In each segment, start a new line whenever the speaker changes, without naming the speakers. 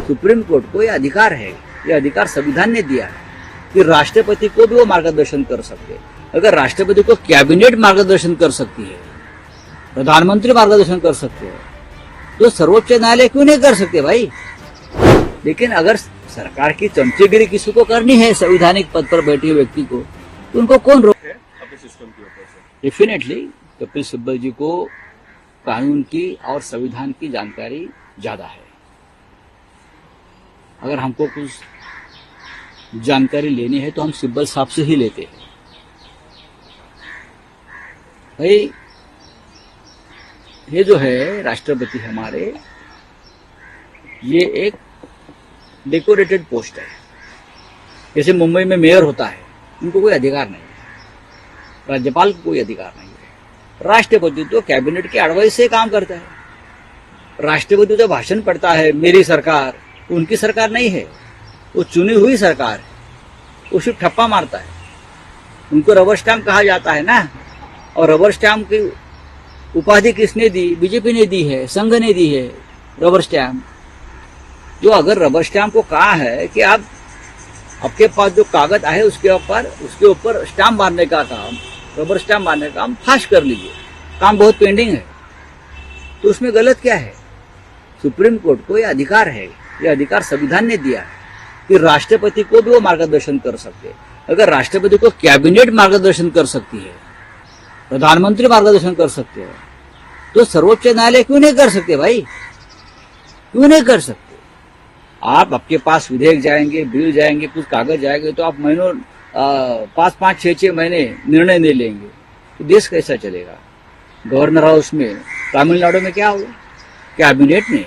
Supreme court को यह अधिकार है, यह अधिकार संविधान ने दिया है कि राष्ट्रपति को भी वो मार्गदर्शन कर सकते हैं। अगर राष्ट्रपति को कैबिनेट मार्गदर्शन कर सकती है, प्रधानमंत्री मार्गदर्शन कर सकते हैं, तो सर्वोच्च न्यायालय क्यों नहीं कर सकते भाई? लेकिन अगर सरकार की चमचेगिरी किसी को करनी है संवैधानिक पद पर बैठे व्यक्ति को, तो उनको कौन रोक है? डेफिनेटली कपिल सिब्बल जी को कानून की और संविधान की जानकारी ज्यादा है। अगर हमको कुछ जानकारी लेनी है तो हम सिब्बल साहब से ही लेते हैं। भाई ये जो है राष्ट्रपति हमारे, ये एक डेकोरेटेड पोस्ट है। जैसे मुंबई में मेयर होता है, उनको कोई अधिकार नहीं है, राज्यपाल को कोई अधिकार नहीं है। राष्ट्रपति तो कैबिनेट के एडवाइस से काम करता है। राष्ट्रपति तो भाषण पढ़ता है, मेरी सरकार, उनकी सरकार नहीं है, वो चुनी हुई सरकार है, वो सिर्फ ठप्पा मारता है। उनको रबर स्टैम्प कहा जाता है ना, और रबर स्टैम्प की उपाधि किसने दी? बीजेपी ने दी है, संघ ने दी है रबर स्टैम्प। जो अगर रबर स्टैम्प को कहा है कि आप आपके पास जो कागज है उसके ऊपर स्टैम्प मारने का काम, रबर स्टैम्प मारने का काम फास्ट कर लीजिए, काम बहुत पेंडिंग है, तो उसमें गलत क्या है? सुप्रीम कोर्ट को यह अधिकार है, यह अधिकार संविधान ने दिया है कि राष्ट्रपति को भी वो मार्गदर्शन कर सकते हैं। अगर राष्ट्रपति को कैबिनेट मार्गदर्शन कर सकती है, प्रधानमंत्री मार्गदर्शन कर सकते हैं, तो सर्वोच्च न्यायालय क्यों नहीं कर सकते भाई? क्यों नहीं कर सकते? आप आपके पास विधेयक जाएंगे, बिल जाएंगे, कुछ कागज जाएंगे, तो आप महीनों 5-5, 6-6 महीने निर्णय नहीं लेंगे, तो देश कैसा चलेगा? गवर्नर हाउस में तमिलनाडु में क्या हुआ? कैबिनेट ने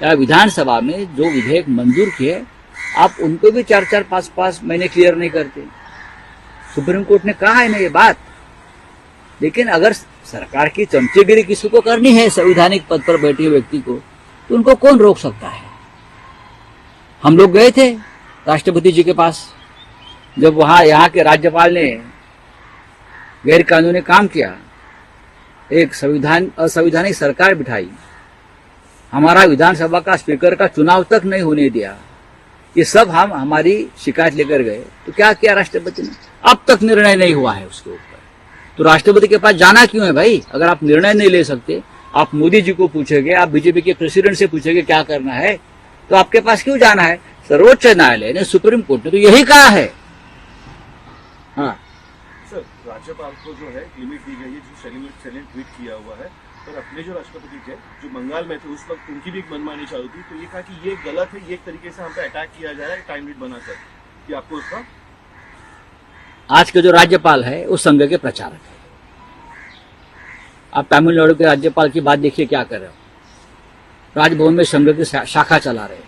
या विधानसभा में जो विधेयक मंजूर किए, आप उनको भी 4-4, 5-5 महीने क्लियर नहीं करते। सुप्रीम कोर्ट ने कहा है ना ये बात। लेकिन अगर सरकार की चमचेगिरी किसी को करनी है संवैधानिक पद पर बैठे व्यक्ति को, तो उनको कौन रोक सकता है? हम लोग गए थे राष्ट्रपति जी के पास, जब वहां यहाँ के राज्यपाल ने गैर कानूनी काम किया, एक असंवैधानिक सरकार बिठाई, हमारा विधानसभा का स्पीकर का चुनाव तक नहीं होने दिया, ये सब हम हमारी शिकायत लेकर गए, तो क्या किया राष्ट्रपति ने? अब तक निर्णय नहीं हुआ है उसके ऊपर। तो राष्ट्रपति के पास जाना क्यों है भाई? अगर आप निर्णय नहीं ले सकते, आप मोदी जी को पूछेंगे, आप बीजेपी के प्रेसिडेंट से पूछेंगे क्या करना है, तो आपके पास क्यों जाना है? सर्वोच्च न्यायालय ने, सुप्रीम कोर्ट ने तो यही कहा है। हाँ
सर, राज्यपाल को जो है लिमिट दी गई है, जो सैलिन ट्वीट किया हुआ है, पर अपने जो राष्ट्रपति थे जो बंगाल में थे, उस वक्त उनकी भी एक मनमानी चालू थी, तो ये कहा कि ये गलत है, ये एक तरीके से हम पे अटैक किया जा रहा है टाइम लिमिट बनाकर। कि आपको उसका
आज के जो राज्यपाल है वो संघ के प्रचारक है। आप तमिलनाडु के राज्यपाल की बात देखिए, क्या कर रहे हो? राजभवन में संघ की शाखा चला रहे हैं।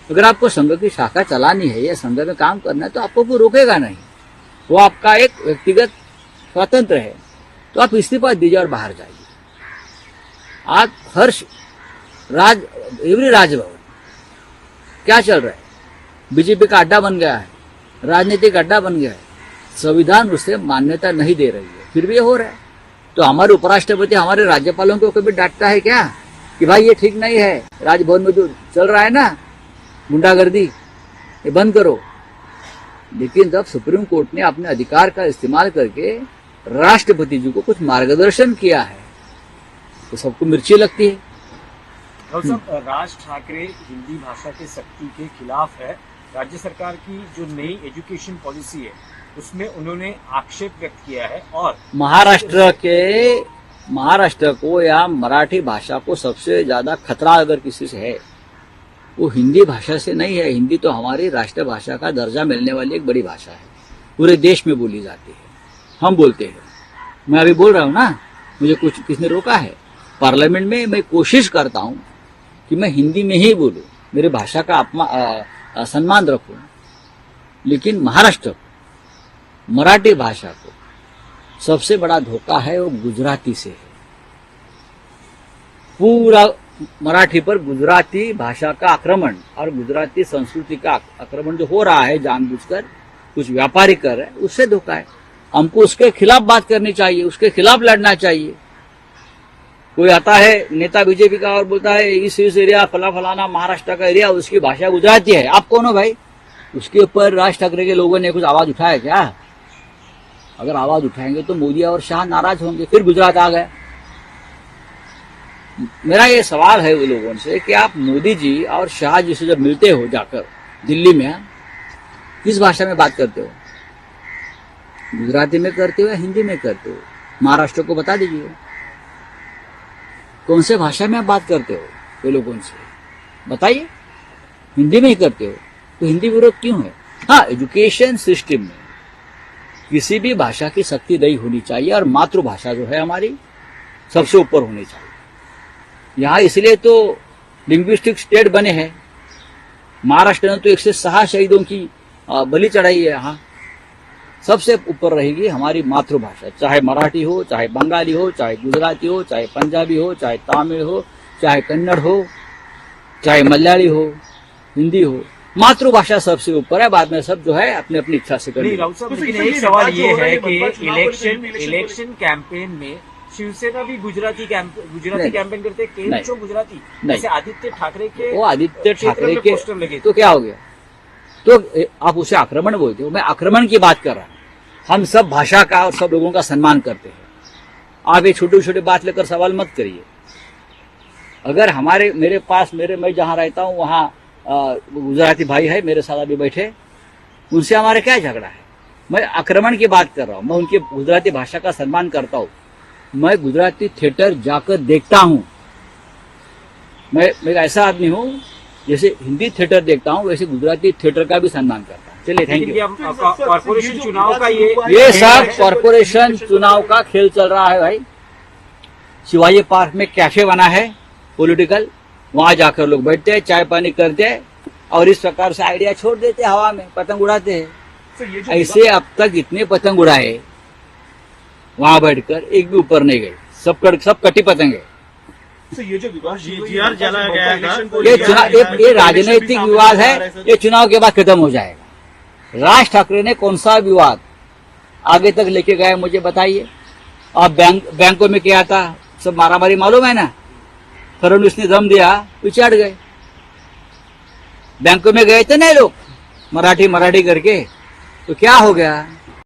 अगर आपको संघ की शाखा चलानी है या संघ में काम करना है, तो आपको कोई रोकेगा नहीं, वो आपका एक व्यक्तिगत स्वतंत्र है। तो आप इस्तीफा दीजिए और बाहर जाइए। आज एवरी राजभवन क्या चल रहा है? बीजेपी का अड्डा बन गया है, राजनीतिक अड्डा बन गया है। संविधान उसे मान्यता नहीं दे रही है, फिर भी ये हो रहा है। तो हमारे उपराष्ट्रपति हमारे राज्यपालों को कभी डांटता है क्या कि भाई ये ठीक नहीं है, राजभवन में जो चल रहा है ना गुंडागर्दी, ये बंद करो? लेकिन जब सुप्रीम कोर्ट ने अपने अधिकार का इस्तेमाल करके राष्ट्रपति जी को कुछ मार्गदर्शन किया है, तो सबको मिर्ची लगती है।
और सब राज ठाकरे हिंदी भाषा के सख्ती के खिलाफ है। राज्य सरकार की जो नई एजुकेशन पॉलिसी है उसमें उन्होंने आक्षेप व्यक्त किया है, और महाराष्ट्र को या मराठी भाषा को सबसे ज्यादा खतरा अगर किसी से है, वो हिंदी भाषा से नहीं है। हिंदी तो हमारी राष्ट्रभाषा का दर्जा मिलने वाली एक बड़ी भाषा है, पूरे देश में बोली जाती है, हम बोलते हैं। मैं अभी बोल रहा हूँ ना, मुझे कुछ किसने रोका है? पार्लियामेंट में मैं कोशिश करता हूँ कि मैं हिंदी में ही बोलूँ, मेरी भाषा का सम्मान रखूँ। लेकिन महाराष्ट्र को, मराठी भाषा को सबसे बड़ा धोखा है वो गुजराती से है। पूरा मराठी पर गुजराती भाषा का आक्रमण और गुजराती संस्कृति का आक्रमण जो हो रहा है जानबूझकर, कुछ व्यापारी कर रहे हैं, उससे धोखा है। हमको उसके खिलाफ बात करनी चाहिए, उसके खिलाफ लड़ना चाहिए। कोई आता है नेता बीजेपी का और बोलता है इस एरिया फलाना महाराष्ट्र का एरिया, उसकी भाषा गुजराती है। आप कौन हो भाई? उसके ऊपर राज ठाकरे के लोगों ने कुछ आवाज उठाया क्या? अगर आवाज उठाएंगे तो मोदी और शाह नाराज होंगे, फिर गुजरात आ गए। मेरा ये सवाल है वो लोगों से कि आप मोदी जी और शाह जी से जब मिलते हो जाकर दिल्ली में, किस भाषा में बात करते हो? गुजराती में करते हो या हिंदी में करते हो? महाराष्ट्र को बता दीजिए कौन से भाषा में आप बात करते हो ये लोगों से, बताइए। हिंदी में ही करते हो तो हिंदी विरोध क्यों है? हाँ, एजुकेशन सिस्टम में किसी भी भाषा की सख्ती नहीं होनी चाहिए और मातृभाषा जो है हमारी सबसे ऊपर होनी चाहिए। यहाँ इसलिए तो लिंग्विस्टिक स्टेट बने हैं। महाराष्ट्र ने तो 106 शहीदों की बलि चढ़ाई है। यहाँ सबसे ऊपर रहेगी हमारी मातृभाषा, चाहे मराठी हो, चाहे बंगाली हो, चाहे गुजराती हो, चाहे पंजाबी हो, चाहे तमिल हो, चाहे कन्नड़ हो, चाहे मलयाली हो, हिंदी हो। मातृभाषा सबसे ऊपर है, बाद में सब जो है अपनी अपनी इच्छा से करेंगे।
राउत साहब,
तो
लेकिन
इसलिए
एक सवाल
विवाद जो
ये
हो रहा
है
है,
कि
मनपा चुनाव को लेकर
इलेक्शन कैंपेन में शिवसेना भी गुजराती
नहीं।
कैंपेन करते,
नहीं।
केंद्र गुजराती,
नहीं।
जैसे आदित्य ठाकरे के
वो आदित्य
क्षेत्र
ठाकरे
में
के
पोस्टर लगे
तो क्या हो गया? तो आप उसे आक्रमण बोलते हो, मैं आक्रमण की बात कर रहा हूं। हम सब भाषा का और सब लोगों का सम्मान करते हैं। आप ये छोटी छोटी बात लेकर सवाल मत करिए। अगर मेरे पास मैं जहां रहता हूं वहां गुजराती भाई है मेरे साथ अभी बैठे, उनसे हमारे क्या झगड़ा है? मैं आक्रमण की बात कर रहा हूं। मैं उनकी गुजराती भाषा का सम्मान करता हूं। मैं गुजराती थिएटर जाकर देखता हूं। मैं ऐसा आदमी हूं जैसे हिंदी थिएटर देखता हूं वैसे गुजराती थिएटर का भी सम्मान करता हूं। चलिए, थैंक यू।
कॉर्पोरेशन चुनाव का
ये सब कॉर्पोरेशन चुनाव का खेल चल रहा है भाई। शिवाजी पार्क में कैफे बना है पॉलिटिकल, वहां जाकर लोग बैठते हैं, चाय पानी करते हैं और इस प्रकार से आइडिया छोड़ देते हैं, हवा में पतंग उड़ाते हैं। ऐसे अब तक इतने पतंग उड़ाए वहां बैठकर, एक भी ऊपर नहीं गए, सब कटी पतंग है।
ये जो विवाद जीआर जला गया
ये राजनीतिक विवाद है, ये चुनाव के बाद खत्म हो जाएगा। राज ठाकरे ने कौन सा विवाद आगे तक लेके गए मुझे बताइए। अब बैंकों में क्या था, सब मारामारी मालूम है ना। फडणवीस ने दम दिया, पीछे हट गए। बैंकों में गए थे ना लोग मराठी करके, तो क्या हो गया?